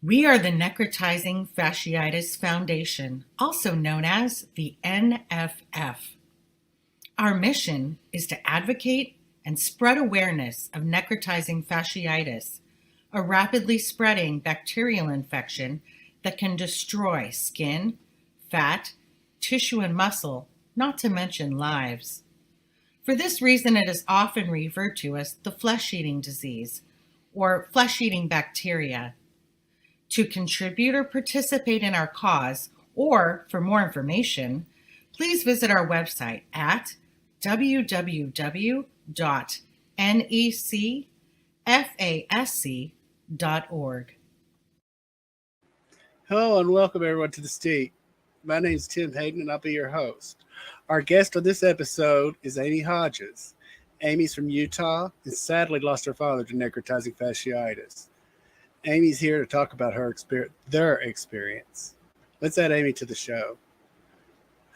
We are the Necrotizing Fasciitis Foundation, also known as the NFF. Our mission is to advocate and spread awareness of necrotizing fasciitis, a rapidly spreading bacterial infection that can destroy skin, fat, tissue, and muscle, not to mention lives. For this reason, it is often referred to as the flesh-eating disease or flesh-eating bacteria. To contribute or participate in our cause, or for more information, please visit our website at www.necfasc.org. Hello and welcome everyone to the Steep. My name is Tim Hayden and I'll be your host. Our guest on this episode is Amy Hodges. Amy's from Utah and sadly lost her father to necrotizing fasciitis. Amy's here to talk about their experience. Let's add Amy to the show.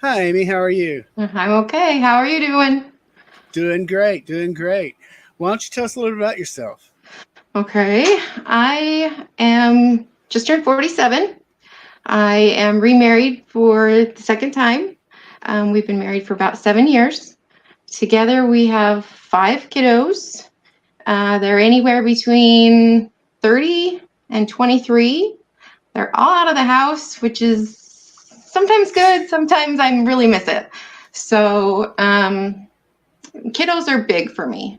Hi, Amy. How are you? I'm okay. How are you doing? Doing great. Why don't you tell us a little bit about yourself? Okay. I am just turned 47. I am remarried for the second time. We've been married for about 7 years. Together we have 5 kiddos. They're anywhere between 30 and 23. They're all out of the house, which is sometimes good. Sometimes I really miss it. So kiddos are big for me.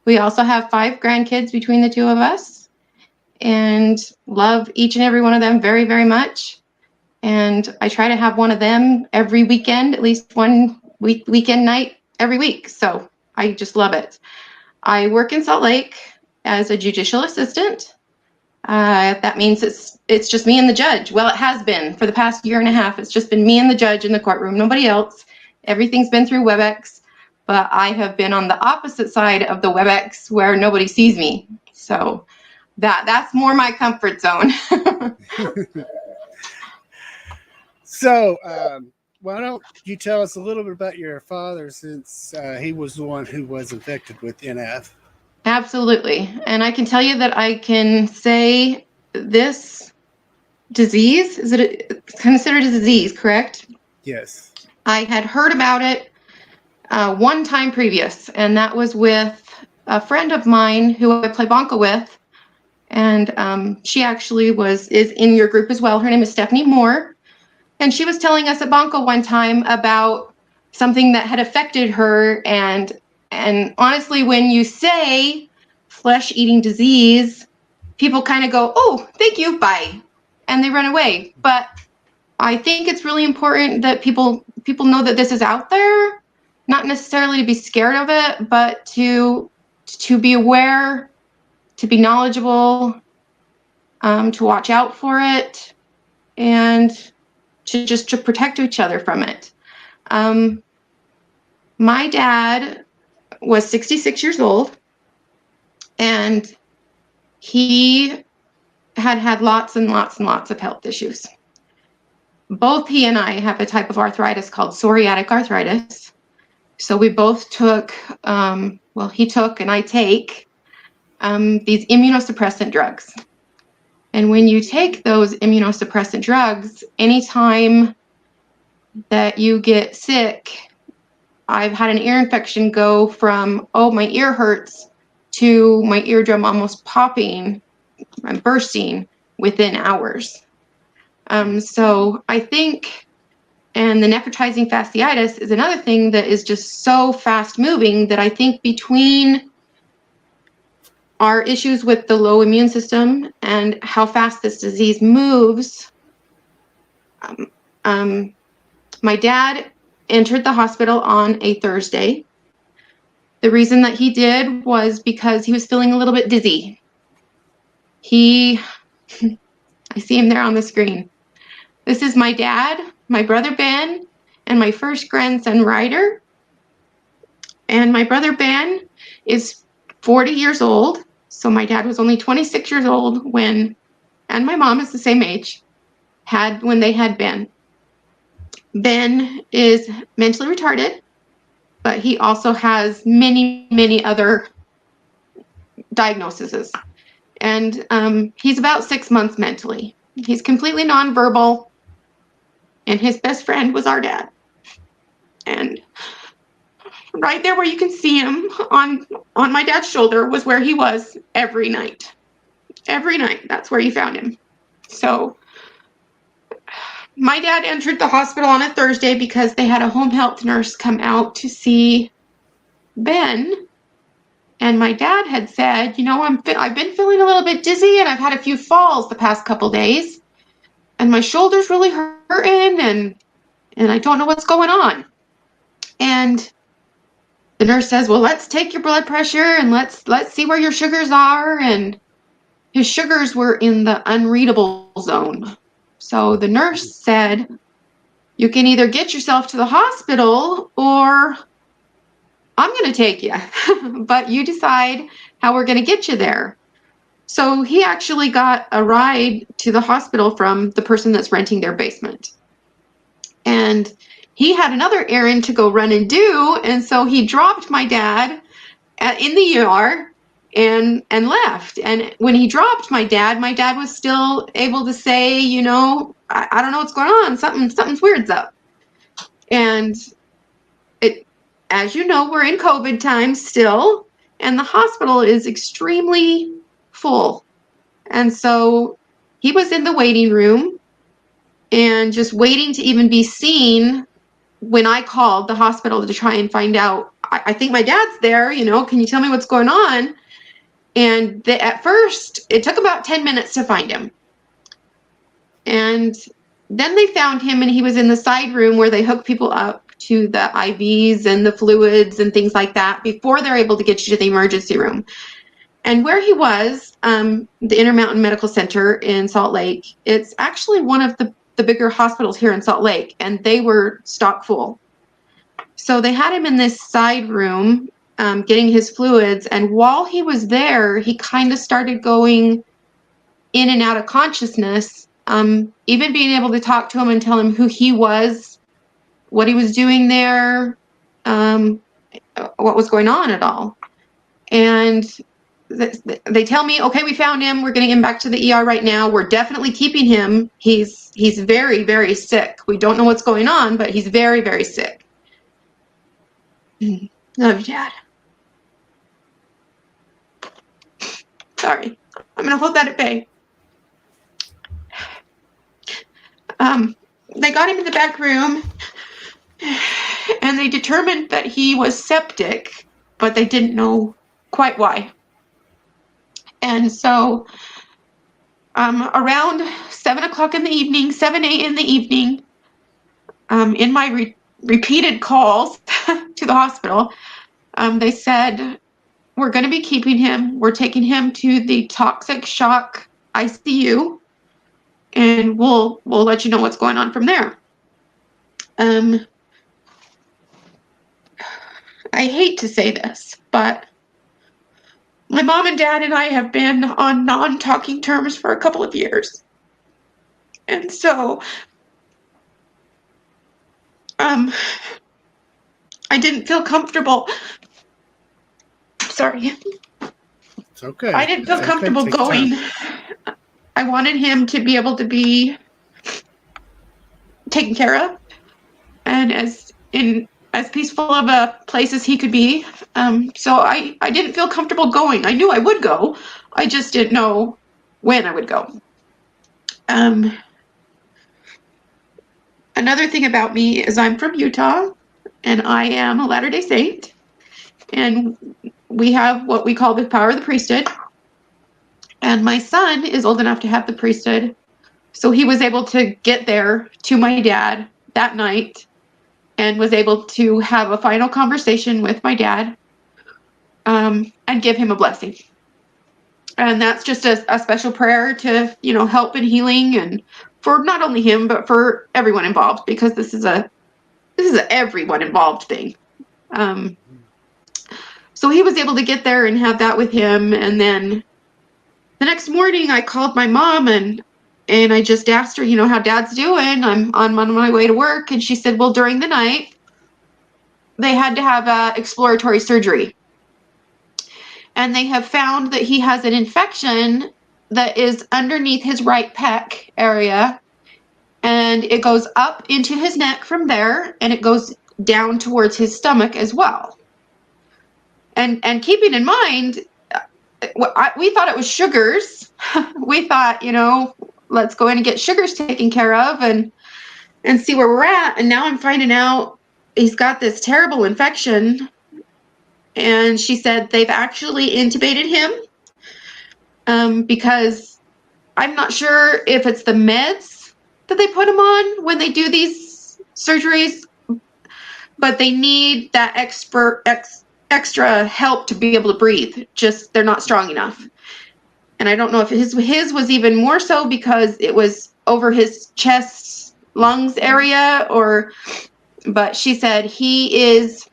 We also have 5 grandkids between the two of us and love each and every one of them very, very much. And I try to have one of them every weekend, at least one weekend night every week. So I just love it. I work in Salt Lake as a judicial assistant. That means it's just me and the judge. Well, it has been for the past year and a half. It's just been me and the judge in the courtroom, nobody else. Everything's been through WebEx, but I have been on the opposite side of the WebEx where nobody sees me. So that's more my comfort zone. So, why don't you tell us a little bit about your father since he was the one who was infected with NF? Absolutely. And I can tell you that I can say this disease, it's considered a disease, correct? Yes. I had heard about it one time previous, and that was with a friend of mine who I play Bonka with. And she actually is in your group as well. Her name is Stephanie Moore. And she was telling us at Bonka one time about something that had affected her. And honestly, when you say flesh-eating disease, people kind of go, oh, thank you, bye. And they run away. But I think it's really important that people know that this is out there, not necessarily to be scared of it, but to be aware, to be knowledgeable, to watch out for it, and to protect each other from it. My dad was 66 years old, and he had lots and lots and lots of health issues. Both he and I have a type of arthritis called psoriatic arthritis. So we both took, he took and I take these immunosuppressant drugs. And when you take those immunosuppressant drugs, anytime that you get sick, I've had an ear infection go from, oh, my ear hurts, to my eardrum almost popping and bursting within hours. So I think, and the necrotizing fasciitis is another thing that is just so fast moving that I think between our issues with the low immune system and how fast this disease moves, my dad entered the hospital on a Thursday. The reason that he did was because he was feeling a little bit dizzy. I see him there on the screen. This is my dad, my brother Ben, and my first grandson Ryder. And my brother Ben is 40 years old. So my dad was only 26 years old and my mom is the same age, when they had Ben. Ben is mentally retarded, but he also has many, many other diagnoses. And he's about 6 months mentally. He's completely nonverbal, and his best friend was our dad. And right there where you can see him on my dad's shoulder was where he was every night. Every night, that's where you found him. So my dad entered the hospital on a Thursday because they had a home health nurse come out to see Ben. And my dad had said, you know, I've been feeling a little bit dizzy, and I've had a few falls the past couple days, and my shoulder's really hurting, and I don't know what's going on. And the nurse says, well, let's take your blood pressure and let's see where your sugars are. And his sugars were in the unreadable zone. So the nurse said, you can either get yourself to the hospital or I'm going to take you, but you decide how we're going to get you there. So he actually got a ride to the hospital from the person that's renting their basement. And he had another errand to go run and do, and so he dropped my dad in the ER and left. And when he dropped my dad was still able to say, you know, I don't know what's going on. Something's weird's up. And it, as you know, we're in COVID times still, and the hospital is extremely full. And so he was in the waiting room and just waiting to even be seen when I called the hospital to try and find out, I think my dad's there, you know, can you tell me what's going on? And at first, it took about 10 minutes to find him. And then they found him, and he was in the side room where they hook people up to the IVs and the fluids and things like that before they're able to get you to the emergency room. And where he was, the Intermountain Medical Center in Salt Lake, it's actually one of the bigger hospitals here in Salt Lake, and they were stock full. So they had him in this side room getting his fluids, and while he was there, he kind of started going in and out of consciousness, even being able to talk to him and tell him who he was, what he was doing there, what was going on at all. And they tell me, okay, we found him. We're getting him back to the ER right now. We're definitely keeping him. He's very, very sick. We don't know what's going on, but he's very, very sick. Love you, Dad. Sorry. I'm going to hold that at bay. They got him in the back room, and they determined that he was septic, but they didn't know quite why. And so around 7 o'clock in the evening, 7, 8 in the evening, in my repeated calls to the hospital, they said, we're going to be keeping him. We're taking him to the toxic shock ICU, and we'll let you know what's going on from there. I hate to say this, but my mom and dad and I have been on non-talking terms for a couple of years. And so I didn't feel comfortable. Sorry. It's okay. I didn't feel comfortable going. I wanted him to be able to be taken care of and as peaceful of a place as he could be. So I didn't feel comfortable going. I knew I would go. I just didn't know when I would go. Another thing about me is I'm from Utah, and I am a Latter-day Saint, and we have what we call the power of the priesthood. And my son is old enough to have the priesthood, so he was able to get there to my dad that night and was able to have a final conversation with my dad and give him a blessing. And that's just a special prayer to, you know, help in healing and for not only him, but for everyone involved, because this is a everyone involved thing. So he was able to get there and have that with him. And then the next morning I called my mom and I just asked her, you know, how Dad's doing. I'm on my way to work. And she said, well, during the night, they had to have exploratory surgery. and they have found that he has an infection that is underneath his right pec area, and it goes up into his neck from there, and it goes down towards his stomach as well. And keeping in mind, we thought it was sugars. We thought, let's go in and get sugars taken care of and see where we're at. And now I'm finding out he's got this terrible infection. And she said they've actually intubated him because I'm not sure if it's the meds that they put him on when they do these surgeries, but they need that extra help to be able to breathe. Just they're not strong enough. And I don't know if his was even more so because it was over his chest, lungs area, but she said he is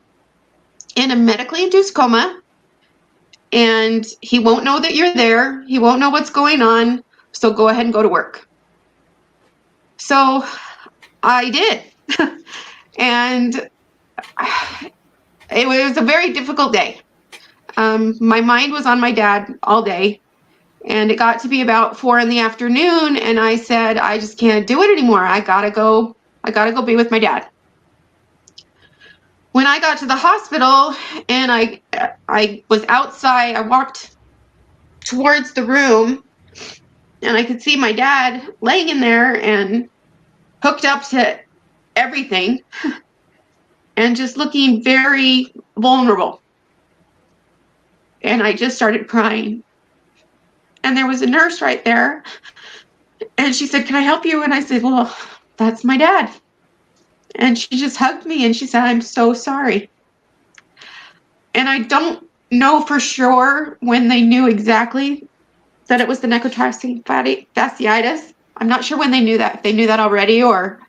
in a medically induced coma, and he won't know that you're there. He won't know what's going on. So go ahead and go to work. So I did. And it was a very difficult day. My mind was on my dad all day. And it got to be about 4 p.m, and I said, I just can't do it anymore. I gotta go be with my dad. When I got to the hospital and I was outside, I walked towards the room and I could see my dad laying in there and hooked up to everything and just looking very vulnerable. And I just started crying. And there was a nurse right there. And she said, "Can I help you?" And I said, "Well, that's my dad." And she just hugged me and she said, "I'm so sorry." And I don't know for sure when they knew exactly that it was the necrotizing fasciitis. I'm not sure when they knew that, if they knew that already, or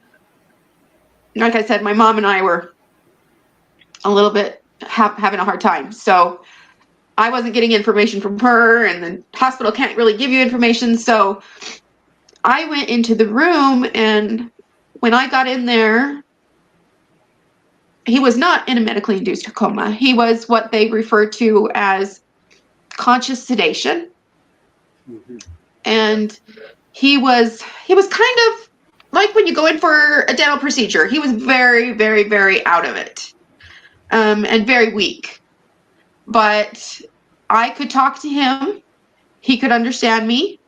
like I said, my mom and I were a little bit having a hard time. So I wasn't getting information from her, and the hospital can't really give you information. So I went into the room, and when I got in there, he was not in a medically induced coma. He was what they refer to as conscious sedation. Mm-hmm. And he was kind of like when you go in for a dental procedure. He was very, very, very out of it, and very weak. But I could talk to him. He could understand me.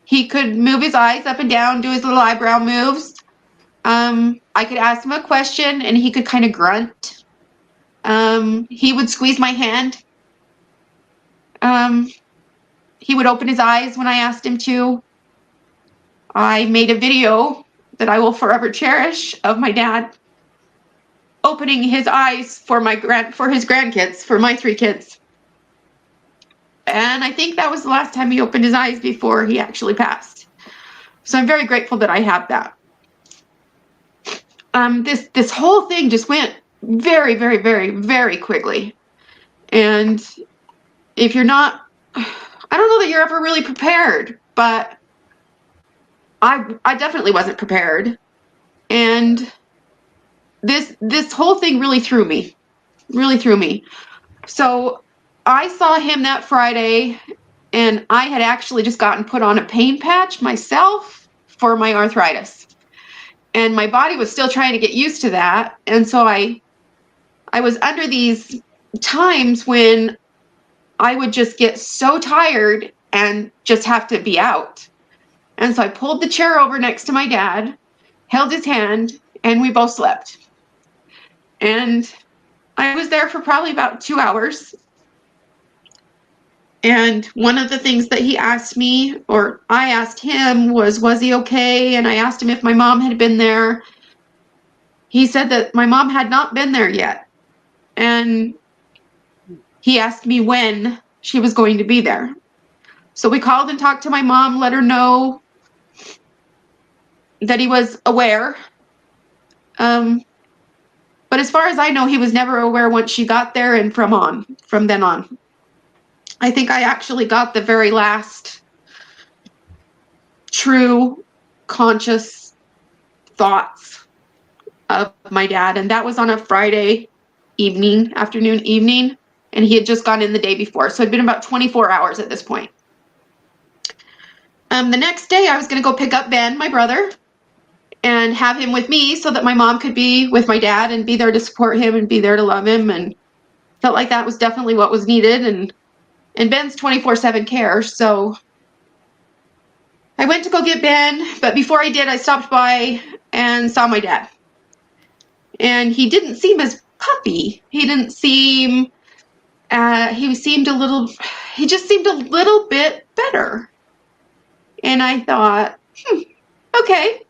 He could move his eyes up and down, do his little eyebrow moves. I could ask him a question and he could kind of grunt. He would squeeze my hand. He would open his eyes when I asked him to. I made a video that I will forever cherish of my dad opening his eyes for his grandkids, for my 3 kids. And I think that was the last time he opened his eyes before he actually passed. So I'm very grateful that I have that. This whole thing just went very, very, very, very quickly. And if you're not, I don't know that you're ever really prepared, but I definitely wasn't prepared. And this whole thing really threw me. So I saw him that Friday, and I had actually just gotten put on a pain patch myself for my arthritis. And my body was still trying to get used to that. And so I was under these times when I would just get so tired and just have to be out. And so I pulled the chair over next to my dad, held his hand, and we both slept. And I was there for probably about 2 hours. And one of the things that he asked me, or I asked him, was he okay? And I asked him if my mom had been there. He said that my mom had not been there yet. And he asked me when she was going to be there. So we called and talked to my mom, let her know that he was aware. But as far as I know, he was never aware once she got there and from then on. I think I actually got the very last true conscious thoughts of my dad, and that was on a Friday afternoon, evening. And he had just gone in the day before. So it'd been about 24 hours at this point. The next day I was going to go pick up Ben, my brother, and have him with me so that my mom could be with my dad and be there to support him and be there to love him, and felt like that was definitely what was needed. And Ben's 24/7 care, so I went to go get Ben, but before I did, I stopped by and saw my dad. And he didn't seem as puffy. He didn't seem, he just seemed a little bit better. And I thought, okay,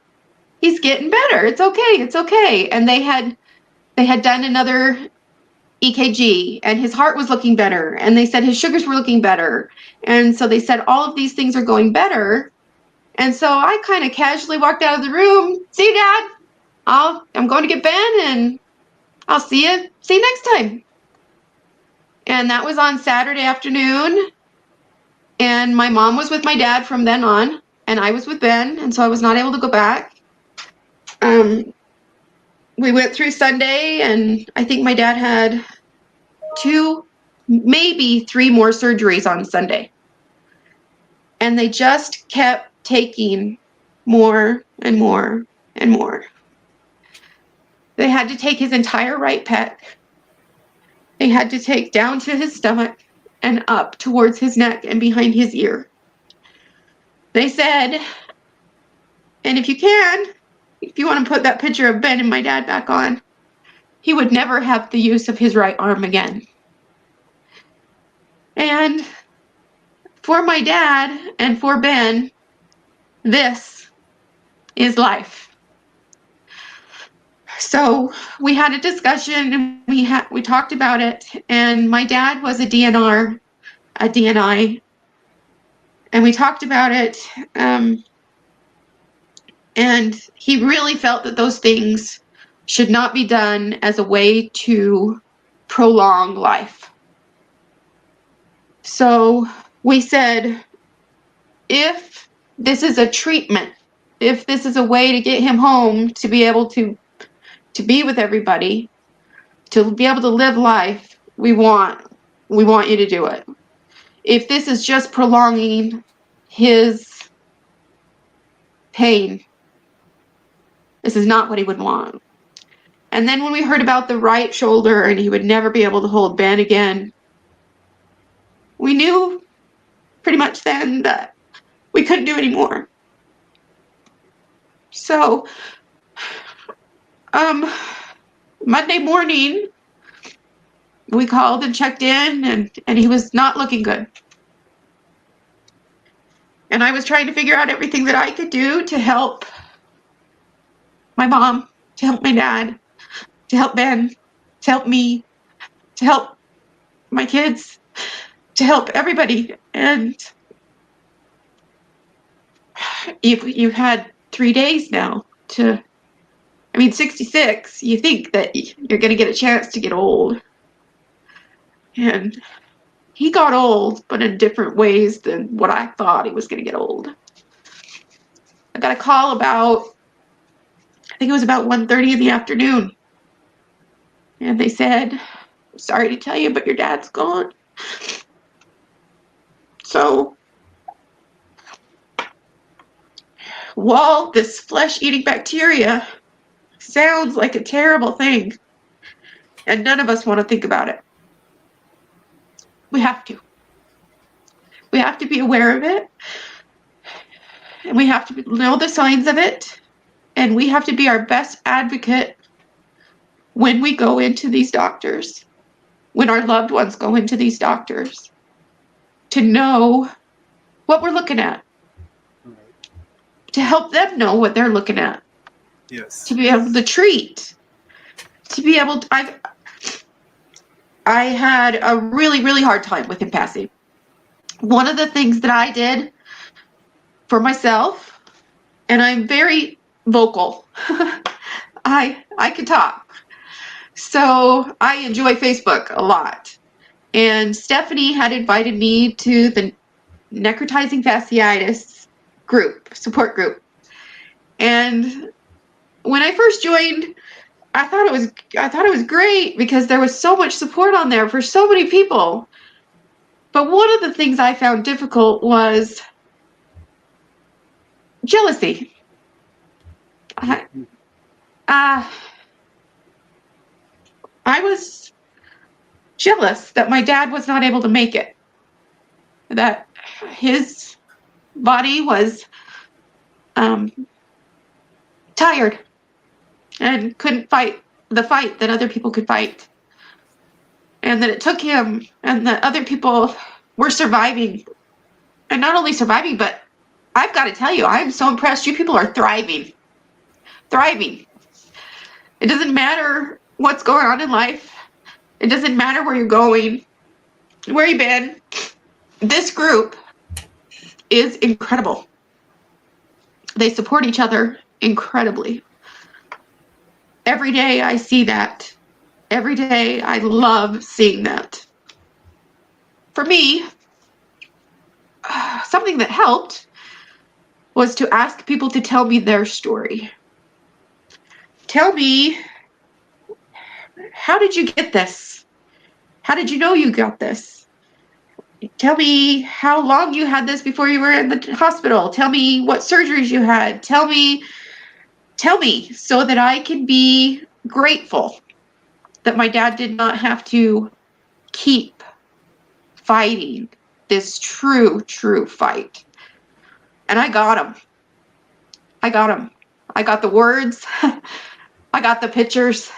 he's getting better. It's okay. And they had done another EKG, and his heart was looking better, and they said his sugars were looking better. And so they said all of these things are going better. And so I kind of casually walked out of the room. See you, Dad. I'm going to get Ben, and I'll see you next time. And that was on Saturday afternoon. And my mom was with my dad from then on, and I was with Ben, and so I was not able to go back. We went through Sunday, and I think my dad had 2, maybe 3 more surgeries on Sunday. And they just kept taking more and more and more. They had to take his entire right pec. They had to take down to his stomach and up towards his neck and behind his ear. They said, and if you want to put that picture of Ben and my dad back on, he would never have the use of his right arm again. And for my dad and for Ben, this is life. So we had a discussion, and we talked about it, and my dad was a DNR, a DNI, and we talked about it, and he really felt that those things should not be done as a way to prolong life. So we said, if this is a treatment, if this is a way to get him home to be able to be with everybody, to be able to live life, we want you to do it. If this is just prolonging his pain, this is not what he would want. And then when we heard about the right shoulder and he would never be able to hold Ben again, we knew pretty much then that we couldn't do any more. So, Monday morning, we called and checked in, and he was not looking good. And I was trying to figure out everything that I could do to help my mom, to help my dad, to help Ben, to help me, to help my kids, to help everybody. And you've had 3 days now 66, you think that you're going to get a chance to get old. And he got old, but in different ways than what I thought he was going to get old. I got a call about, I think it was about 1:30 in the afternoon. And they said, sorry to tell you, but your dad's gone. So, while this flesh-eating bacteria sounds like a terrible thing, and none of us want to think about it, we have to. We have to be aware of it, and we have to know the signs of it, and we have to be our best advocate when we go into these doctors, when our loved ones go into these doctors, to know what we're looking at, to help them know what they're looking at. Yes. To be able to treat, to be able to, I had a really, really hard time with him passing. One of the things that I did for myself, and I'm very vocal, I can talk. So I enjoy Facebook a lot. And Stephanie had invited me to the Necrotizing Fasciitis group, support group. And when I first joined, I thought it was great because there was so much support on there for so many people. But one of the things I found difficult was jealousy. I, uh, I was jealous that my dad was not able to make it, that his body was tired and couldn't fight the fight that other people could fight, and that it took him, and that other people were surviving, and not only surviving, but I've got to tell you, I am so impressed. You people are thriving. It doesn't matter what's going on in life. It doesn't matter where you're going, where you've been. This group is incredible. They support each other incredibly. Every day I see that. Every day I love seeing that. For me, something that helped was to ask people to tell me their story. Tell me, how did you get this? How did you know you got this? Tell me how long you had this before you were in the hospital. Tell me what surgeries you had. Tell me, so that I can be grateful that my dad did not have to keep fighting this true fight. And I got him. I got the words. I got the pictures.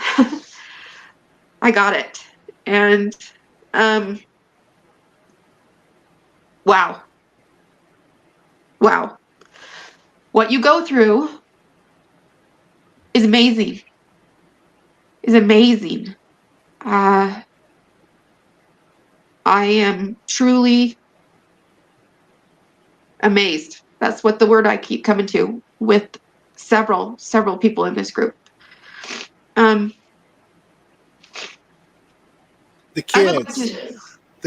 I got it. And wow. What you go through is amazing. I am truly amazed. That's what the word I keep coming to with several people in this group. The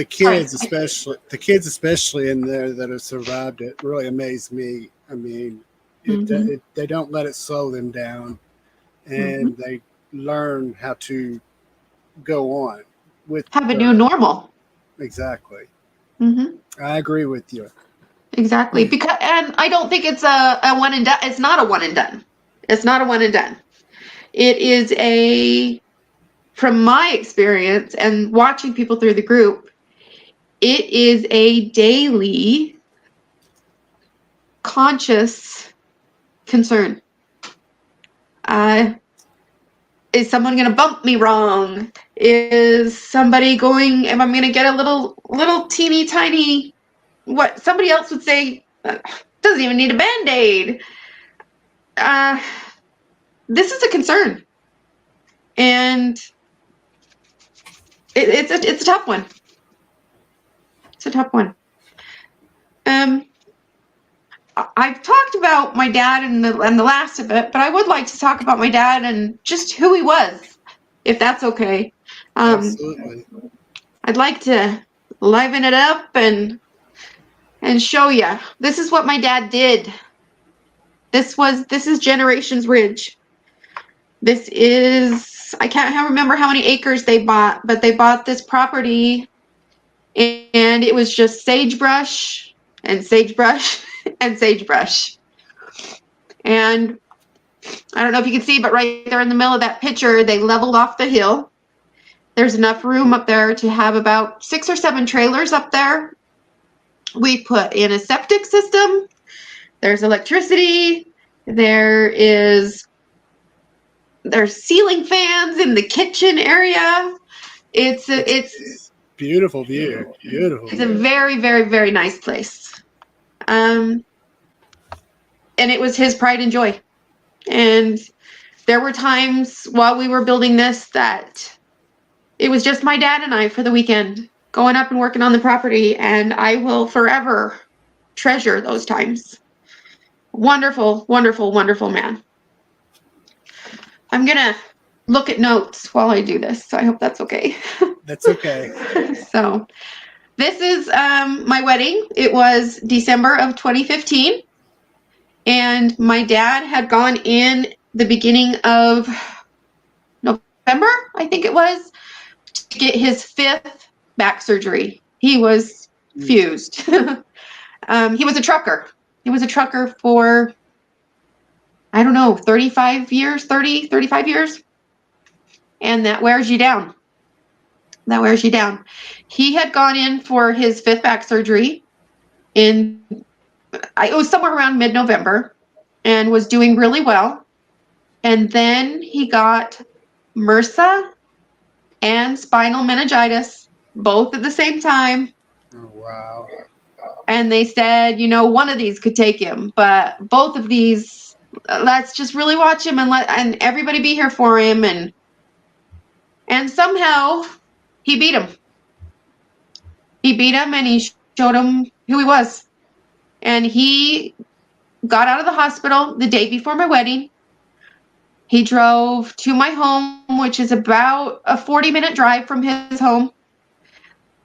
kids especially in there that have survived it really amaze me. I mean, they don't let it slow them down, and they learn how to go on with have a new normal. Exactly. Mm-hmm. I agree with you. Exactly. Because, and I don't think it's a one and done. It's not a one and done. It is from my experience and watching people through the group, it is a daily conscious concern. Is someone going to bump me wrong? Is somebody going, am I going to get a little teeny tiny, what somebody else would say, doesn't even need a Band-Aid. This is a concern. And it's a tough one. It's a tough one. I've talked about my dad in the last of it, but I would like to talk about my dad and just who he was, if that's okay. Absolutely. I'd like to liven it up and show you. This is what my dad did. This is Generations Ridge. This is, I can't remember how many acres they bought, but they bought this property, and it was just sagebrush and sagebrush and sagebrush. And I don't know if you can see, but right there in the middle of that picture, they leveled off the hill. There's enough room up there to have about 6 or 7 trailers up there. We put in a septic system. There's electricity. There's ceiling fans in the kitchen area. It's beautiful view. Beautiful. It's a very, very, very nice place. And it was his pride and joy. And there were times while we were building this that it was just my dad and I for the weekend, going up and working on the property, and I will forever treasure those times. Wonderful, wonderful, wonderful man. I'm gonna look at notes while I do this, so I hope that's okay. That's okay. So this is my wedding. It was December of 2015, and my dad had gone in the beginning of I think it was, to get his 5th back surgery. He was fused. He was a trucker. He was a trucker for, I don't know, 35 years, 35 years. And that wears you down. That wears you down. He had gone in for his 5th back surgery it was somewhere around mid-November, and was doing really well. And then he got MRSA and spinal meningitis, both at the same time. Oh, wow. And they said, one of these could take him, but both of these, let's just really watch him and everybody be here for him. And somehow he beat him. He beat him, and he showed him who he was. And he got out of the hospital the day before my wedding. He drove to my home, which is about a 40-minute drive from his home.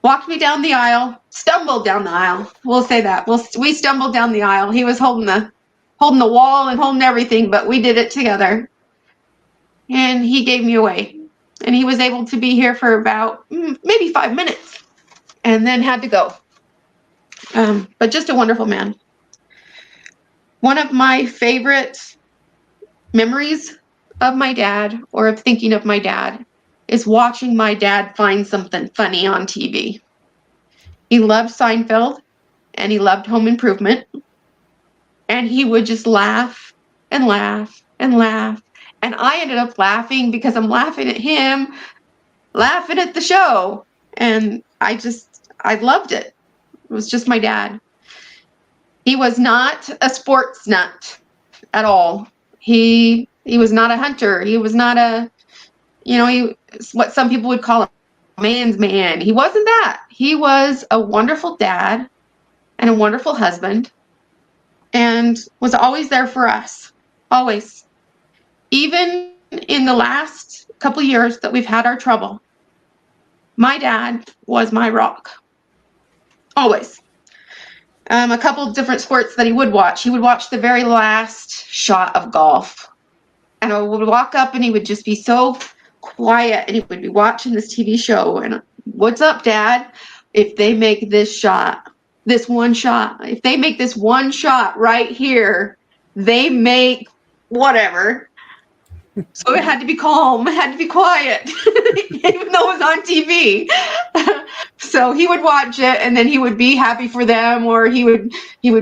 Walked me down the aisle, stumbled down the aisle. We'll say that. We stumbled down the aisle. He was holding the wall and holding everything, but we did it together. And he gave me away. And he was able to be here for about maybe 5 minutes, and then had to go. But just a wonderful man. One of my favorite memories of my dad, or of thinking of my dad, is watching my dad find something funny on TV. He loved Seinfeld, and he loved Home Improvement, and he would just laugh and laugh and laugh. And I ended up laughing because I'm laughing at him, laughing at the show. And I loved it. It was just my dad. He was not a sports nut at all. He was not a hunter. He was not what some people would call a man's man. He wasn't that. He was a wonderful dad and a wonderful husband, and was always there for us. Always. Even in the last couple years that we've had our trouble, my dad was my rock. Always. A couple of different sports that he would watch. He would watch the very last shot of golf. And I would walk up, and he would just be so quiet, and he would be watching this TV show. And, what's up, Dad? If they make this one shot, if they make this one shot right here, they make whatever. So it had to be calm. It had to be quiet, even though it was on TV. So he would watch it, and then he would be happy for them, or he would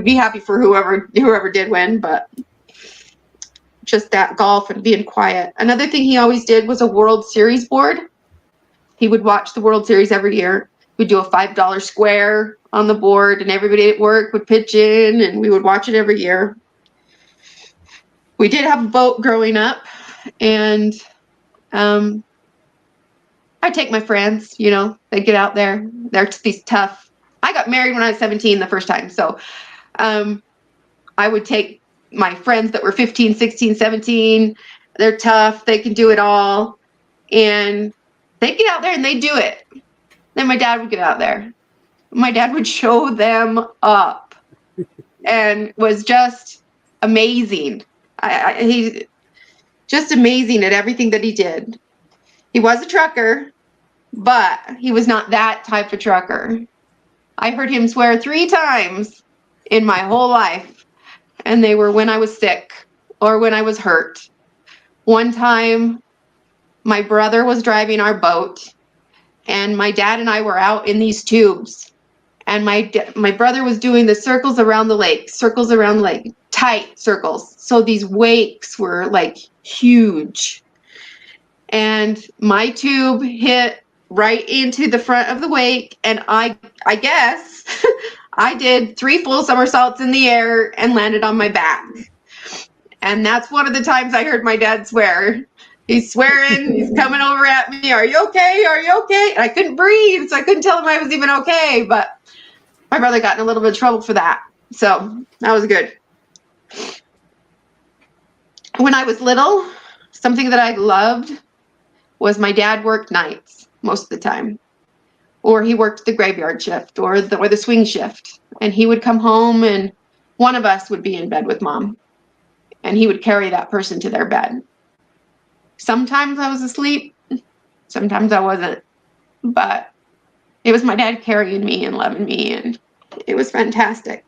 be happy for whoever did win. But just that golf and being quiet. Another thing he always did was a World Series board. He would watch the World Series every year. We'd do a $5 square on the board, and everybody at work would pitch in, and we would watch it every year. We did have a boat growing up, and I'd take my friends, they'd get out there. They're these tough. I got married when I was 17 the first time, so I would take my friends that were 15, 16, 17. They're tough. They can do it all. And they'd get out there and they'd do it. Then my dad would get out there. My dad would show them up, and was just amazing. He just amazing at everything that he did. He was a trucker, but he was not that type of trucker. I heard him swear 3 times in my whole life, and they were when I was sick or when I was hurt. One time, my brother was driving our boat, and my dad and I were out in these tubes, and my brother was doing the circles around the lake, tight circles. So these wakes were like huge, and my tube hit right into the front of the wake, and I guess I did 3 full somersaults in the air and landed on my back. And that's one of the times I heard my dad swear. He's swearing, he's coming over at me, "Are you okay? Are you okay?" And I couldn't breathe, so I couldn't tell him I was even okay, but my brother got in a little bit of trouble for that. So that was good. When I was little, something that I loved was my dad worked nights most of the time, or he worked the graveyard shift or the swing shift, and he would come home, and one of us would be in bed with Mom, and he would carry that person to their bed. Sometimes I was asleep, Sometimes I wasn't. But it was my dad carrying me and loving me, and it was fantastic.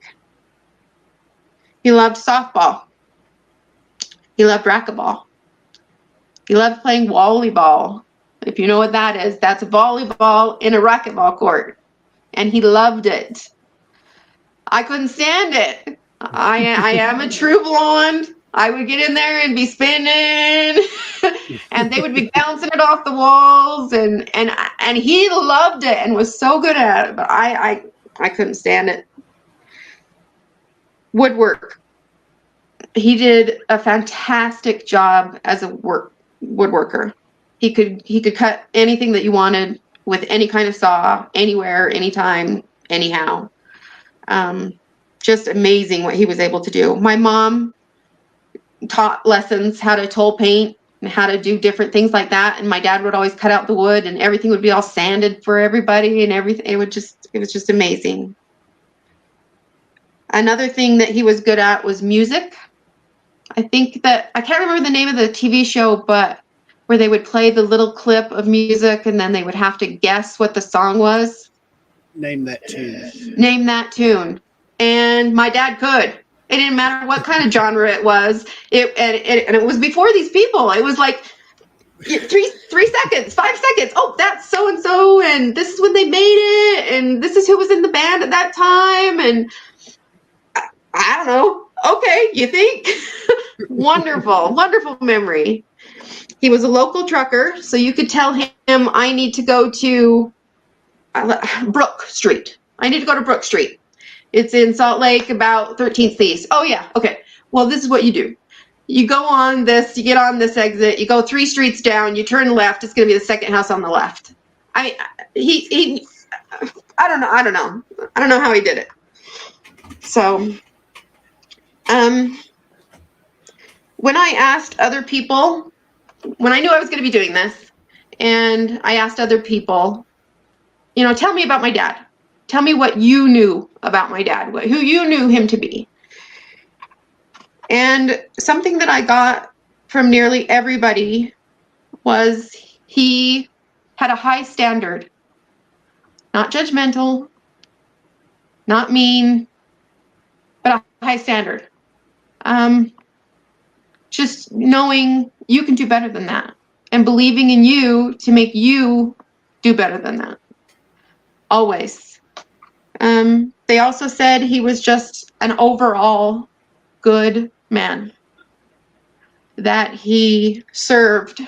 He loved softball. He loved racquetball. He loved playing volleyball. If you know what that is, that's volleyball in a racquetball court. And he loved it. I couldn't stand it. I am a true blonde. I would get in there and be spinning, and they would be bouncing it off the walls, and he loved it and was so good at it. But I couldn't stand it. Woodwork. He did a fantastic job as a woodworker. He could cut anything that you wanted with any kind of saw, anywhere, anytime, anyhow. Just amazing what he was able to do. My mom taught lessons how to toll paint and how to do different things like that, and my dad would always cut out the wood, and everything would be all sanded for everybody, and everything. It was just amazing. Another thing that he was good at was music. I think that I can't remember the name of the TV show, but where they would play the little clip of music and then they would have to guess what the song was. Name that tune. Name that tune. And my dad could. It didn't matter what kind of genre it was. And it was before these people. It was like 3 seconds, 5 seconds. Oh, that's so and so, and this is when they made it, and this is who was in the band at that time, and I don't know. Okay, you think? Wonderful, wonderful memory. He was a local trucker, so you could tell him, I need to go to Brook Street. I need to go to Brook Street. It's in Salt Lake, about 13th East. Oh, yeah, okay. Well, this is what you do. You go on this, you get on this exit, you go 3 streets down, you turn left, it's going to be the second house on the left. I mean, I don't know how he did it. So, when I asked other people, when I knew I was going to be doing this, and I asked other people, tell me about my dad. Tell me what you knew about my dad, who you knew him to be. And something that I got from nearly everybody was he had a high standard, not judgmental, not mean, but a high standard. Just knowing you can do better than that and believing in you to make you do better than that. Always. They also said he was just an overall good man, that he served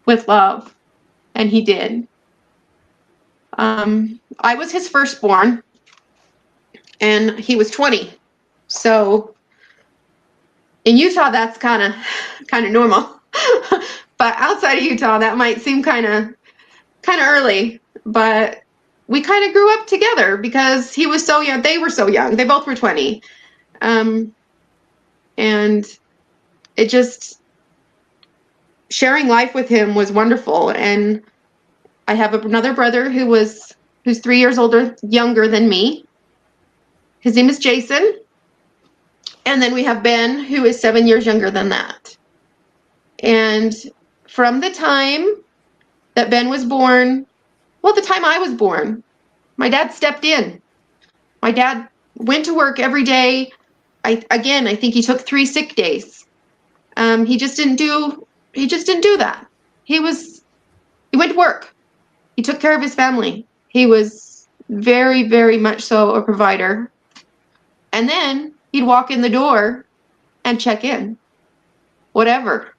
with love, and he did. I was his firstborn, and he was 20. So in Utah, that's kind of normal. But outside of Utah, that might seem kind of early. But we kind of grew up together because he was so young. They were so young. They both were 20. And it just, sharing life with him was wonderful. And I have another brother who's 3 years younger than me. His name is Jason. And then we have Ben, who is 7 years younger than that. And from the time that Ben was born, well, the time I was born, my dad stepped in. My dad went to work every day. I think he took 3 sick days. He just didn't do that. He went to work. He took care of his family. He was very, very much so a provider. And then he'd walk in the door and check in. Whatever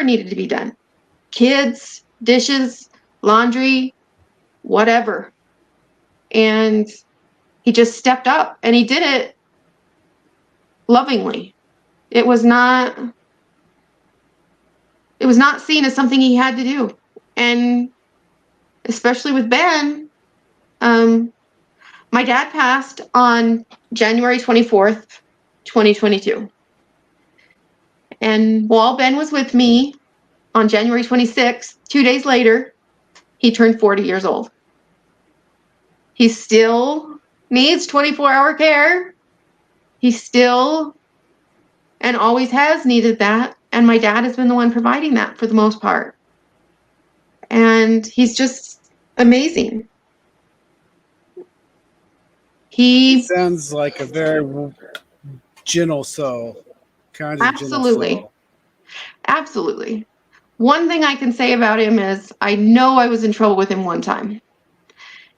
needed to be done. Kids, dishes, laundry, whatever. And he just stepped up and he did it lovingly. It was not seen as something he had to do. And especially with Ben, my dad passed on January 24th, 2022. And while Ben was with me on January 26th, 2 days later, he turned 40 years old. He still needs 24-hour care. He still and always has needed that. And my dad has been the one providing that for the most part. And he's just amazing. He He sounds like a very gentle soul, kind and gentle absolutely, soul. absolutely. One thing I can say about him is I know I was in trouble with him one time.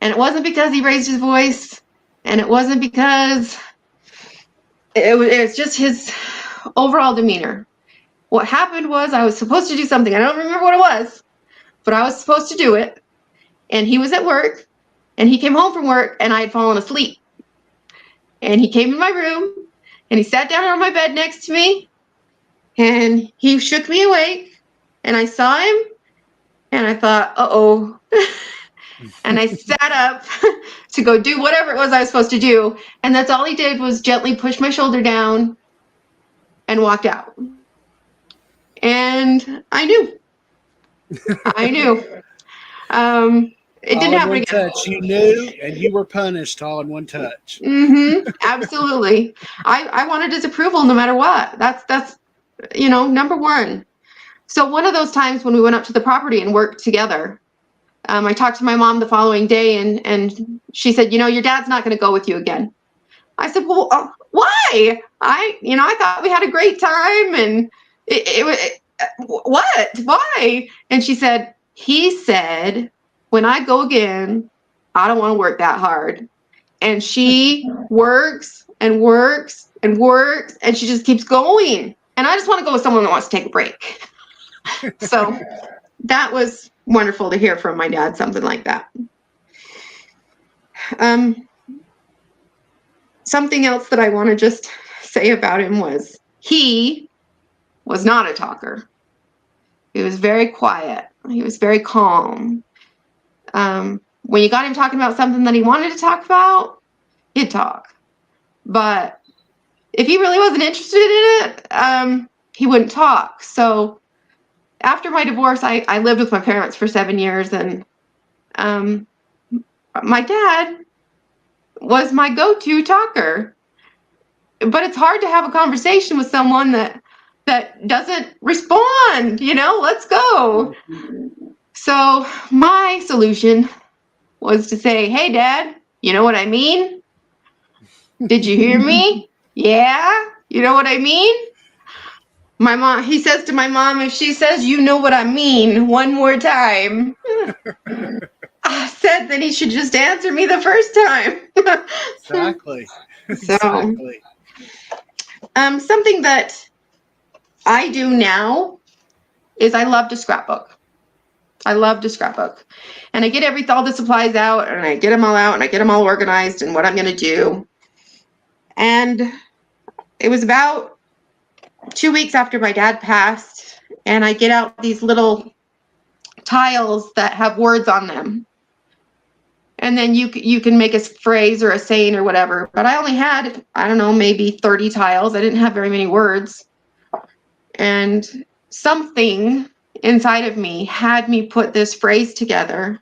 And it wasn't because he raised his voice, and it wasn't because it was just his overall demeanor. What happened was I was supposed to do something. I don't remember what it was, but I was supposed to do it. And he was at work, and he came home from work, and I had fallen asleep. And he came in my room, and he sat down on my bed next to me, and he shook me awake, and I saw him, and I thought, uh-oh. And I sat up to go do whatever it was I was supposed to do. And that's all he did was gently push my shoulder down and walked out. And I knew. I knew. It didn't All in happen one again. touch. You knew, and you were punished all in one touch. Absolutely. I wanted his approval no matter what. That's number one. So one of those times when we went up to the property and worked together, I talked to my mom the following day, and she said, your dad's not going to go with you again. I said, well, why? I thought we had a great time, and what? Why? And she said, he said, when I go again, I don't want to work that hard. And she works and works and works, and she just keeps going. And I just want to go with someone that wants to take a break. So that was wonderful to hear from my dad, something like that. Something else that I want to just say about him was he was not a talker. He was very quiet. He was very calm. When you got him talking about something that he wanted to talk about, he'd talk. But if he really wasn't interested in it, he wouldn't talk. So after my divorce, I lived with my parents for 7 years, and my dad was my go-to talker. But it's hard to have a conversation with someone that doesn't respond. Let's go. So my solution was to say, hey, Dad, you know what I mean? Did you hear me? Yeah, you know what I mean? My mom, he says to my mom, if she says, you know what I mean, one more time, I said that he should just answer me the first time. Exactly. So, Exactly. something that I do now is I love to scrapbook. I love to scrapbook. And I get all the supplies out, and I get them all out, and I get them all organized and what I'm going to do. And it was about 2 weeks after my dad passed, and I get out these little tiles that have words on them. And then you can make a phrase or a saying or whatever. But I only had, I don't know, maybe 30 tiles. I didn't have very many words. And something inside of me had me put this phrase together.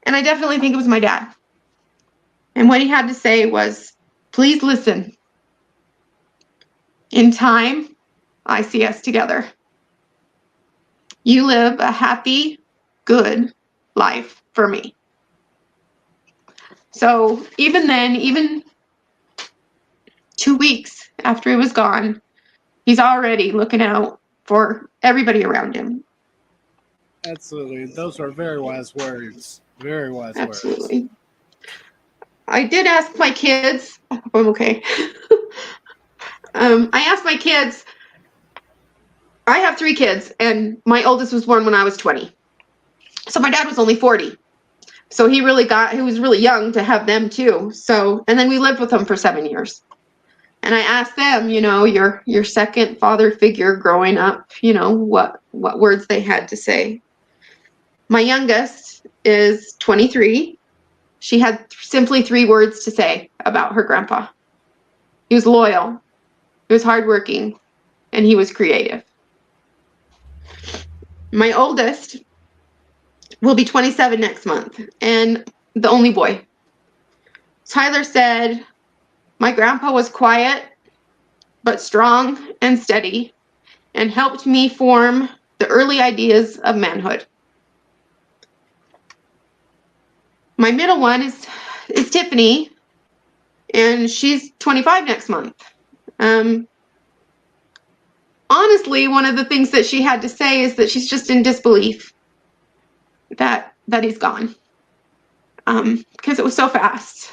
And I definitely think it was my dad. And what he had to say was, please listen. In time, I see us together. You live a happy, good life for me. So even then, even 2 weeks after he was gone, he's already looking out for everybody around him. Absolutely. Those are very wise words. Very wise words. Absolutely. I did ask my kids. I hope I'm okay. I asked my kids. I have 3 kids, and my oldest was born when I was 20. So my dad was only 40. So he was really young to have them too. So, and then we lived with them for 7 years. And I asked them, your second father figure growing up, what words they had to say. My youngest is 23. She had simply 3 words to say about her grandpa. He was loyal, he was hardworking, and he was creative. My oldest will be 27 next month, and the only boy. Tyler said, my grandpa was quiet, but strong and steady, and helped me form the early ideas of manhood. My middle one is Tiffany, and she's 25 next month. Honestly, one of the things that she had to say is that she's just in disbelief that he's gone, because it was so fast.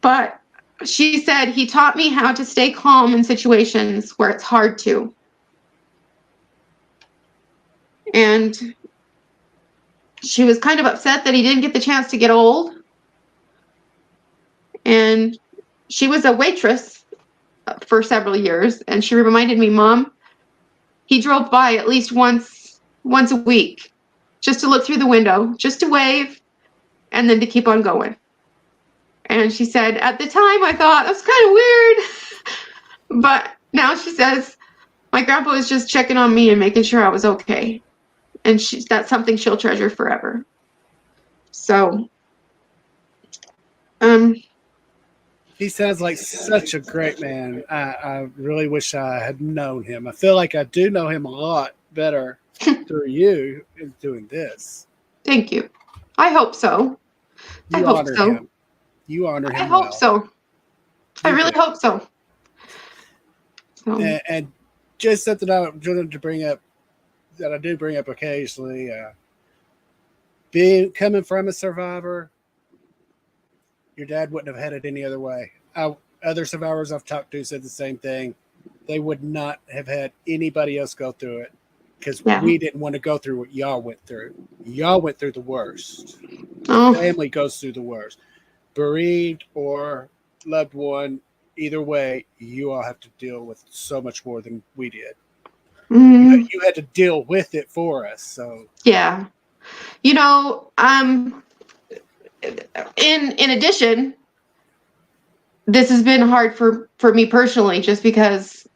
But she said he taught me how to stay calm in situations where it's hard to. And she was kind of upset that he didn't get the chance to get old. And she was a waitress for several years, and she reminded me, Mom, he drove by at least once a week just to look through the window, just to wave, and then to keep on going. And she said, at the time, I thought, that's kind of weird. But now she says, my grandpa was just checking on me and making sure I was okay. And that's something she'll treasure forever. So, He sounds like such a great man. I really wish I had known him. I feel like I do know him a lot better through you in doing this. Thank you. I hope so. You honor him. You honor him. I hope so. I really hope so. And just something I wanted to bring up that I do bring up occasionally, coming from a survivor, your dad wouldn't have had it any other way. Other survivors I've talked to said the same thing. They would not have had anybody else go through it because we didn't want to go through what y'all went through. Y'all went through the worst. The family goes through the worst. Bereaved or loved one, either way, you all have to deal with so much more than we did. You had to deal with it for us. So yeah, in addition, this has been hard for me personally, just because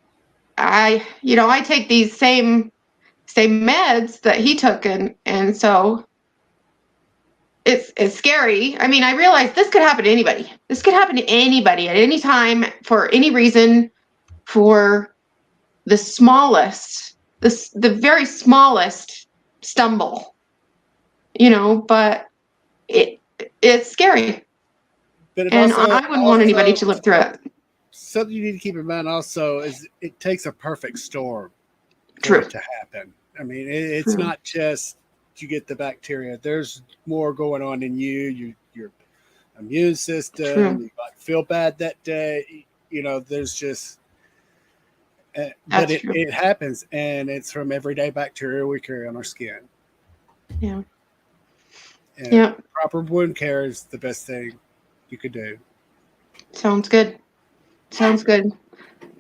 I take these same meds that he took, and so it's scary. I mean, I realize this could happen to anybody. This could happen to anybody at any time for any reason, for the smallest, the very smallest stumble, but it's scary. But I wouldn't want anybody to live through it. Something you need to keep in mind also is it takes a perfect storm for it to happen. I mean, it's not just you get the bacteria. There's more going on in your immune system. You might feel bad that day. There's just, but it happens, and it's from everyday bacteria we carry on our skin. Yeah. And proper wound care is the best thing you could do. Sounds good.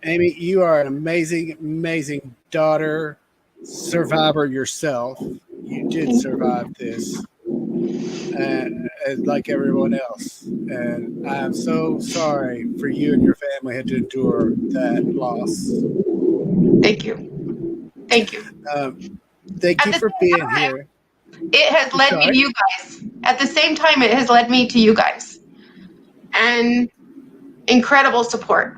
Amy, you are an amazing, amazing daughter, survivor yourself. You did survive this, and like everyone else. And I'm so sorry for you and your family had to endure that loss. Thank you. Thank you for being here. It has led me to you guys. At the same time, it has led me to you guys. And incredible support.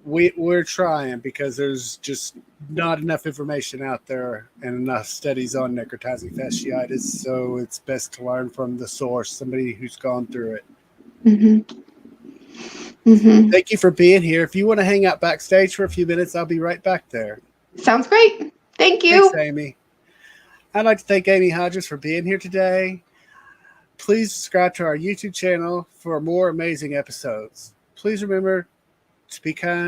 We're trying because there's just not enough information out there and enough studies on necrotizing fasciitis. So it's best to learn from the source, somebody who's gone through it. Thank you for being here. If you want to hang out backstage for a few minutes, I'll be right back there. Sounds great. Thank you. Thanks, Amy. I'd like to thank Amy Hodges for being here today. Please subscribe to our YouTube channel for more amazing episodes. Please remember to be kind,